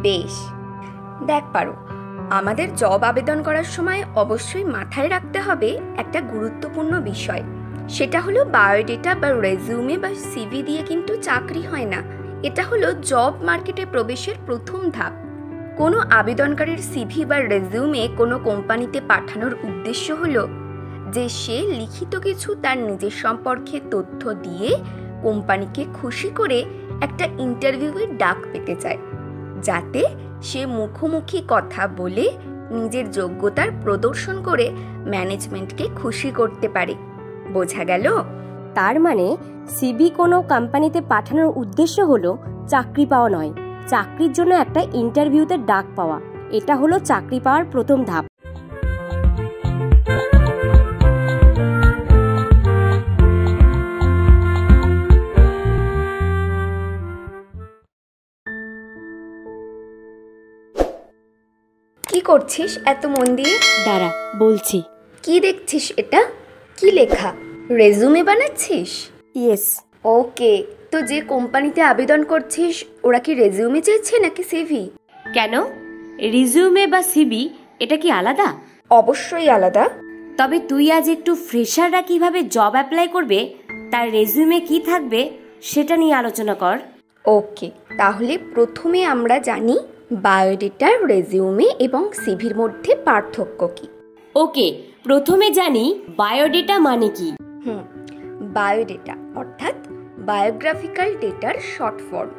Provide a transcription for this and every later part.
বেশ, দেখ পারো, আমাদের জব আবেদন করার সময় অবশ্যই মাথায় রাখতে হবে একটা গুরুত্বপূর্ণ বিষয়। সেটা হলো বায়োডেটা বা রেজিউমে বা সিভি দিয়ে কিন্তু চাকরি হয় না। এটা হলো জব মার্কেটে প্রবেশের প্রথম ধাপ। কোনো আবেদনকারীর সিভি বা রেজিউমে কোনো কোম্পানিতে পাঠানোর উদ্দেশ্য হলো যে সে লিখিত কিছু তার নিজের সম্পর্কে তথ্য দিয়ে কোম্পানিকে খুশি করে একটা ইন্টারভিউয়ের ডাক পেতে চায়, যাতে সে মুখোমুখি কথা বলে নিজের যোগ্যতার প্রদর্শন করে ম্যানেজমেন্টকে খুশি করতে পারে। বোঝা গেল? তার মানে সিভি কোনো কোম্পানিতে পাঠানোর উদ্দেশ্য হলো চাকরি পাওয়া নয়, চাকরির জন্য একটা ইন্টারভিউতে ডাক পাওয়া। এটা হলো চাকরি পাওয়ার প্রথম ধাপ। কি করছিস এত মন দিয়ে? দাঁড়া, বলছি। কি দেখছিস এটা? কি লেখা? রেজুমে বানাচ্ছিস? ইয়েস। ওকে, তো যে কোম্পানিতে আবেদন করছিস ওরা কি রেজিউমে চেয়েছে নাকি সিভি? কেন, রিজিউমে বা সিভি এটা কি আলাদা? অবশ্যই আলাদা। তবে তুই আজ একটু ফ্রেশাররা কিভাবে জব অ্যাপ্লাই করবে, তার রেজিউমে কি থাকবে সেটা নিয়ে আলোচনা কর। ওকে, তাহলে প্রথমে আমরা জানি বায়োডেটার, রেজিউমে এবং সিভির মধ্যে পার্থক্য কি। ওকে, প্রথমে জানি বায়োডেটা মানে কি। বায়োডেটা অর্থাৎ বায়োগ্রাফিক্যাল ডেটার শর্ট ফর্ম।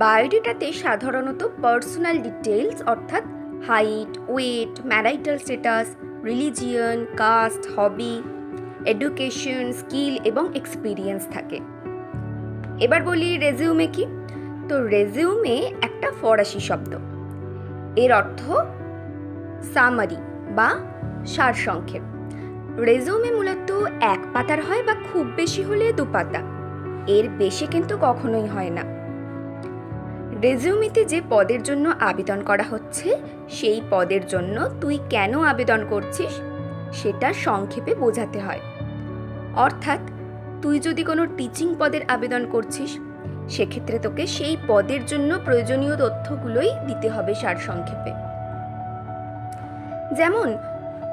বায়োডেটাতে সাধারণত পার্সোনাল ডিটেইলস অর্থাৎ height, weight, marital status, religion, caste, hobby, education, skill এবং এক্সপিরিয়েন্স থাকে। এবার বলি রেজিউমে কি। তো রেজিউমে একটা ফরাসি শব্দ। এর অর্থ সামারি বা সারসংক্ষেপ। রেজিউমে মূলত এক পাতার হয় বা খুব বেশি হলে 2 পাতা, এর বেশি কিন্তু কখনোই হয় না। রেজিউমেতে যে পদের জন্য আবেদন করা হচ্ছে সেই পদের জন্য তুই কেন আবেদন করছিস সেটা সংক্ষেপে বোঝাতে হয়। অর্থাৎ তুই যদি কোনো টিচিং পদের আবেদন করছিস সেক্ষেত্রে তোকে সেই পদের জন্য প্রয়োজনীয় তথ্যগুলোই দিতে হবে সারসংক্ষেপে। যেমন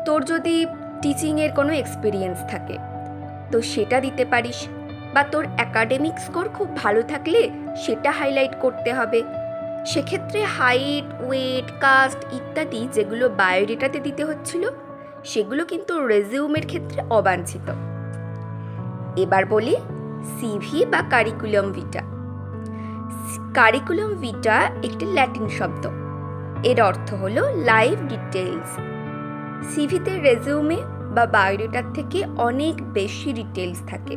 তোর যদি টিচিংয়ের কোনো এক্সপিরিয়েন্স থাকে তো সেটা দিতে পারিস, বা তোর একাডেমিক স্কোর খুব ভালো থাকলে সেটা হাইলাইট করতে হবে। সেক্ষেত্রে হাইট, ওয়েট, কাস্ট ইত্যাদি যেগুলো বায়োডেটাতে দিতে হচ্ছিল সেগুলো কিন্তু রেজিউমের ক্ষেত্রে অবাঞ্ছিত। এবার বলি সিভি বা কারিকুলাম ভিটা। কারিকুলাম ভিটা একটি ল্যাটিন শব্দ। এর অর্থ হলো লাইফ ডিটেইলস। সিভিতে রেজিউমে বা বায়োডেটার থেকে অনেক বেশি ডিটেইলস থাকে।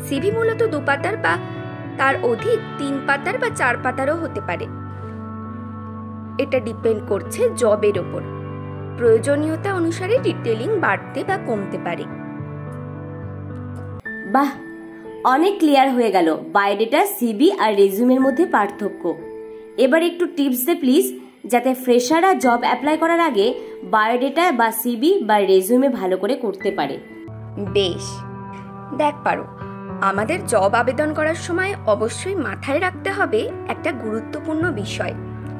সিভি মূলত 2 পাতার বা তার অধিক 3 পাতার বা 4 পাতারও হতে পারে। এটা ডিপেন্ড করছে জবের ওপর। প্রয়োজনীয়তা অনুসারে ডিটেইলিং বাড়তে বা কমতে পারে। বাহ, অনেক ক্লিয়ার হয়ে গেল বায়োডেটা, সিভি আর রেজিউমের মধ্যে পার্থক্য। এবার একটু টিপস দে প্লিজ, যাতে ফ্রেশাররা জব অ্যাপ্লাই করার আগে বায়োডেটা বা সিভি বা রেজিউমে ভালো করে করতে পারে। বেশ, দেখ পারো, আমাদের জব আবেদন করার সময় অবশ্যই মাথায় রাখতে হবে একটা গুরুত্বপূর্ণ বিষয়।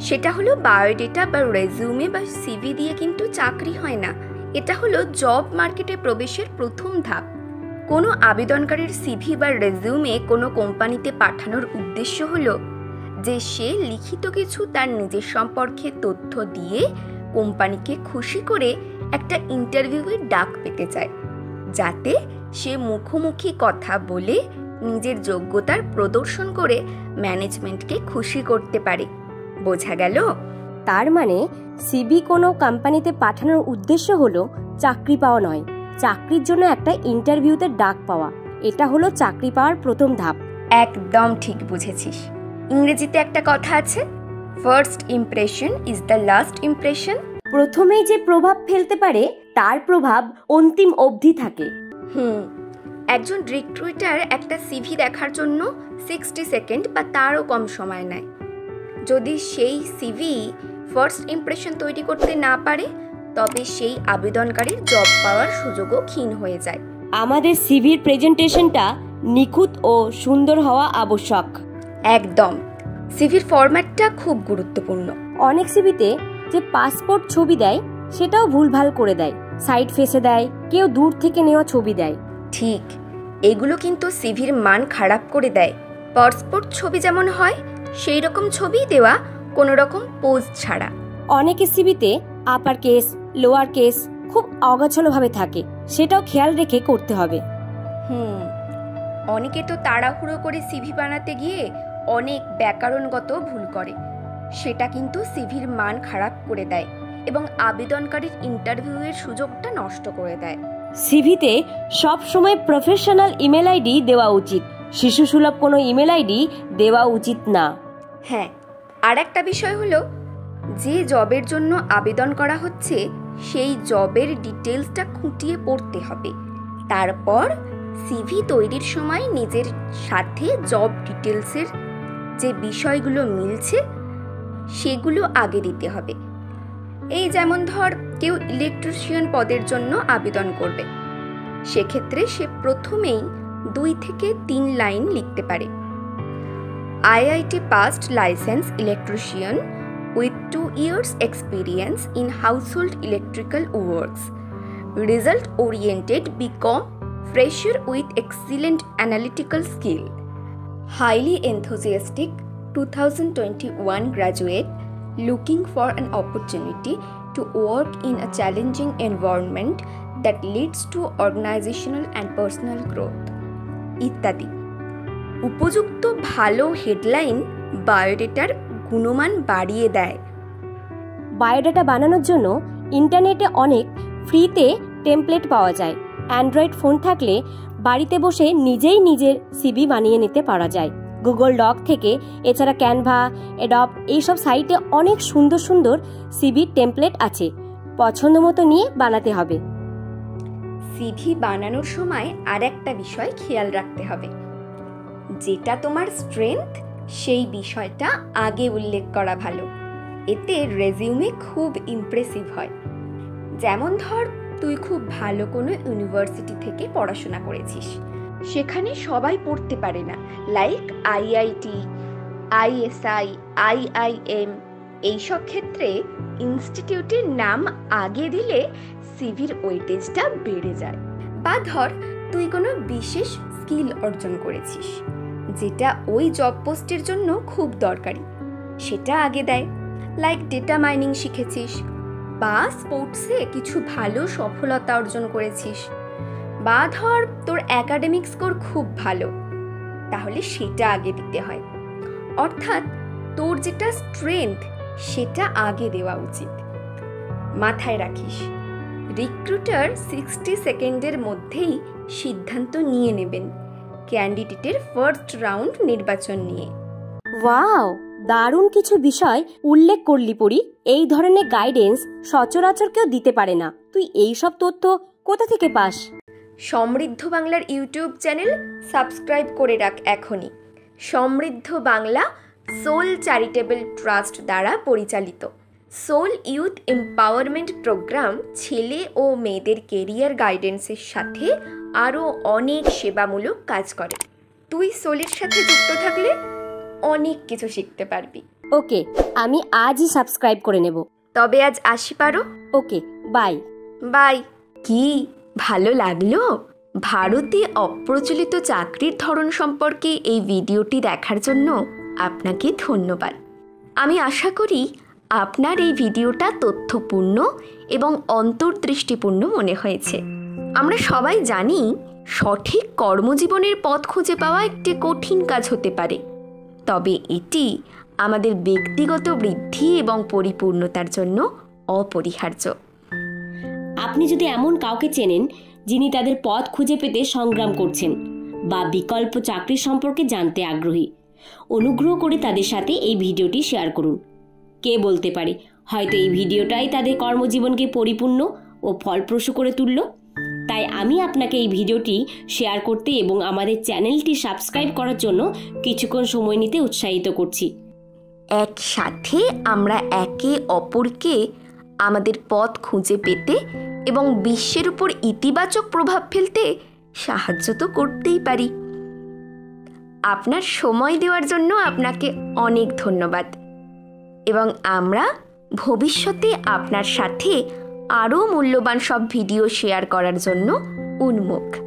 সেটা হলো বায়োডেটা বা রেজিউমে বা সিভি দিয়ে কিন্তু চাকরি হয় না। এটা হলো জব মার্কেটে প্রবেশের প্রথম ধাপ। কোনো আবেদনকারীর সিভি বা রেজিউমে কোনো কোম্পানিতে পাঠানোর উদ্দেশ্য হলো যে সে লিখিত কিছু তার নিজের সম্পর্কে তথ্য দিয়ে কোম্পানিকে খুশি করে একটা ইন্টারভিউয়ের ডাক পেতে চায়, যাতে সে মুখোমুখি কথা বলে নিজের যোগ্যতার প্রদর্শন করে ম্যানেজমেন্টকে খুশি করতে পারে। বোঝা গেল? তার মানে সিভি কোনো কোম্পানিতে পাঠানোর উদ্দেশ্য হলো চাকরি পাওয়া নয়, চাকরির জন্য একটা ইন্টারভিউতে ডাক পাওয়া। এটা হলো চাকরি পাওয়ার প্রথম ধাপ। একদম ঠিক বুঝেছিস। ইংরেজিতে একটা কথা আছে, first impression is the last impression. প্রথমেই যে প্রভাব ফেলতে পারে তার প্রভাব অন্তিম অবধি থাকে। একজন রিক্রুটার একটা সিভি দেখার জন্য 60 সেকেন্ড বা তারও কম সময় নেয়। যদি সেই সিভি ফার্স্ট ইমপ্রেশন তৈরি করতে না পারে তবে সেই আবেদনকারীর জব পাওয়ার সুযোগও ক্ষীণ হয়ে যায়। আমাদের সিভির প্রেজেন্টেশনটা নিখুঁত ও সুন্দর হওয়া আবশ্যক। একদম। সিভির ফরম্যাটটা খুব গুরুত্বপূর্ণ। অনেক সিভিতে যে পাসপোর্ট ছবি দেয় সেটাও ভুলভাল করে দেয়, সাইড ফেসে দেয়, কেউ দূর থেকে নেওয়া ছবি দেয়। ঠিক, এগুলো কিন্তু সিভির মান খারাপ করে দেয়। পাসপোর্ট ছবি যেমন হয় সেই রকম ছবি দেওয়া, কোনো রকম পোজ ছাড়া। অনেকের সিভিতে আপার কেস, লোয়ার কেস খুব অগোছালোভাবে থাকে, সেটাও খেয়াল রেখে করতে হবে। অনেকে তো তাড়াহুড়ো করে সিভি বানাতে গিয়ে অনেক ব্যাকরণগত ভুল করে, সেটা কিন্তু সিভির মান খারাপ করে দেয় এবং আবেদনকারীর ইন্টারভিউয়ের সুযোগটা নষ্ট করে দেয়। সিভিতে সব সময় প্রফেশনাল ইমেল আইডি দেওয়া উচিত, শিশু সুলভ কোনো ইমেল আইডি দেওয়া উচিত না। হ্যাঁ, আর একটা বিষয় হলো, যে জবের জন্য আবেদন করা হচ্ছে সেই জবের ডিটেলসটা খুঁটিয়ে পড়তে হবে। তারপর সিভি তৈরির সময় নিজের সাথে জব ডিটেলসের যে বিষয়গুলো মিলছে সেগুলো আগে দিতে হবে। এই যেমন ধর, কেউ ইলেকট্রিশিয়ান পদের জন্য আবেদন করবে, সেক্ষেত্রে সে প্রথমেই 2 থেকে 3 লাইন লিখতে পারে। IIT passed licensed electrician with 2 years experience in household electrical works. Result oriented BCom fresher with excellent analytical skill. Highly enthusiastic 2021 graduate looking for an opportunity to work in a challenging environment that leads to organizational and personal growth. ইত্যাদি। উপযুক্ত ভালো headline বায়োডেটার গুণমান বাড়িয়ে দেয়। Biodata বানানোর জন্য ইন্টারনেটে অনেক ফ্রিতে টেমপ্লেট পাওয়া যায়। অ্যান্ড্রয়েড ফোন থাকলে বাড়িতে বসে নিজেই নিজের সিভি বানিয়ে নিতে পারা যায় গুগল ডক থেকে। এছাড়া ক্যানভা, অ্যাডব এইসব সাইটে অনেক সুন্দর সুন্দর সিভি টেমপ্লেট আছে, পছন্দ মতো নিয়ে বানাতে হবে। সিভি বানানোর সময় আর একটা বিষয় খেয়াল রাখতে হবে, যেটা তোমার স্ট্রেংথ সেই বিষয়টা আগে উল্লেখ করা ভালো। এতে রেজিউমে খুব ইমপ্রেসিভ হয়। যেমন ধর, তুই খুব ভালো কোনো ইউনিভার্সিটি থেকে পড়াশোনা করেছিস, সেখানে সবাই পড়তে পারে না, লাইক IIT, ISI, IIM। এইসব ক্ষেত্রে ইনস্টিটিউটের নাম আগে দিলে সিভির ওয়েটেজটা বেড়ে যায়। বা ধর, তুই কোনো বিশেষ স্কিল অর্জন করেছিস যেটা ওই জব পোস্টের জন্য খুব দরকারি, সেটা আগে দেয়, লাইক ডেটা মাইনিং শিখেছিস, বা স্পোর্টসে কিছু ভালো সফলতা অর্জন করেছিস, বা ধর তোর একাডেমিক স্কোর খুব ভালো, তাহলে সেটা আগে দিতে হয়। অর্থাৎ তোর যেটা স্ট্রেংথ সেটা আগে দেওয়া উচিত। মাথায় রাখিস, রিক্রুটার 60 সেকেন্ডের মধ্যেই সিদ্ধান্ত নিয়ে নেবেন ক্যান্ডিডেটের ফার্স্ট রাউন্ড নির্বাচন নিয়ে। ওয়াও, দারুণ কিছু বিষয় উল্লেখ করলি পরি। এই ধরনের গাইডেন্স সচরাচর কেউ দিতে পারে না। তুই এই সব তথ্য কোথা থেকে পাস? সমৃদ্ধ বাংলার ইউটিউব চ্যানেল সাবস্ক্রাইব করে রাখ এখনই। সমৃদ্ধ বাংলা সোল চ্যারিটেবল ট্রাস্ট দ্বারা পরিচালিত সোল ইউথ এম্পাওয়ারমেন্ট প্রোগ্রাম ছেলে ও মেয়েদের কেরিয়ার গাইডেন্সের সাথে আরও অনেক সেবামূলক কাজ করে। তুই সোলের সাথে যুক্ত থাকলে অনেক কিছু শিখতে পারবি। ওকে, আমি আজই সাবস্ক্রাইব করে নেব। তবে আজ আসি পারো। ওকে, বাই বাই। কি ভালো লাগলো? ভারতে অপ্রচলিত চাকরির ধরন সম্পর্কে এই ভিডিওটি দেখার জন্য আপনাকে ধন্যবাদ। আমি আশা করি আপনার এই ভিডিওটা তথ্যপূর্ণ এবং অন্তর্দৃষ্টিপূর্ণ মনে হয়েছে। আমরা সবাই জানি সঠিক কর্মজীবনের পথ খুঁজে পাওয়া একটি কঠিন কাজ হতে পারে, তবে এটি আমাদের ব্যক্তিগত বৃদ্ধি এবং পরিপূর্ণতার জন্য অপরিহার্য। আপনি যদি এমন কাউকে চেনেন যিনি তাদের পথ খুঁজে পেতে সংগ্রাম করছেন বা বিকল্প চাকরি সম্পর্কে জানতে আগ্রহী, অনুগ্রহ করে তাদের সাথে এই ভিডিওটি শেয়ার করুন। কে বলতে পারে, হয়তো এই ভিডিওটাই তাদের কর্মজীবনকে পরিপূর্ণ ও ফলপ্রসূ করে তুলল। তাই আমি আপনাকে এই ভিডিওটি শেয়ার করতে এবং আমাদের চ্যানেলটি সাবস্ক্রাইব করার জন্য কিছুক্ষণ সময় নিতে উৎসাহিত করছি। একসাথে আমরা একে অপরকে আমাদের পথ খুঁজে পেতে এবং বিশ্বের উপর ইতিবাচক প্রভাব ফেলতে সাহায্য তো করতেই পারি। আপনার সময় দেওয়ার জন্য আপনাকে অনেক ধন্যবাদ এবং আমরা ভবিষ্যতে আপনার সাথে আরও মূল্যবান সব ভিডিও শেয়ার করার জন্য উন্মুখ।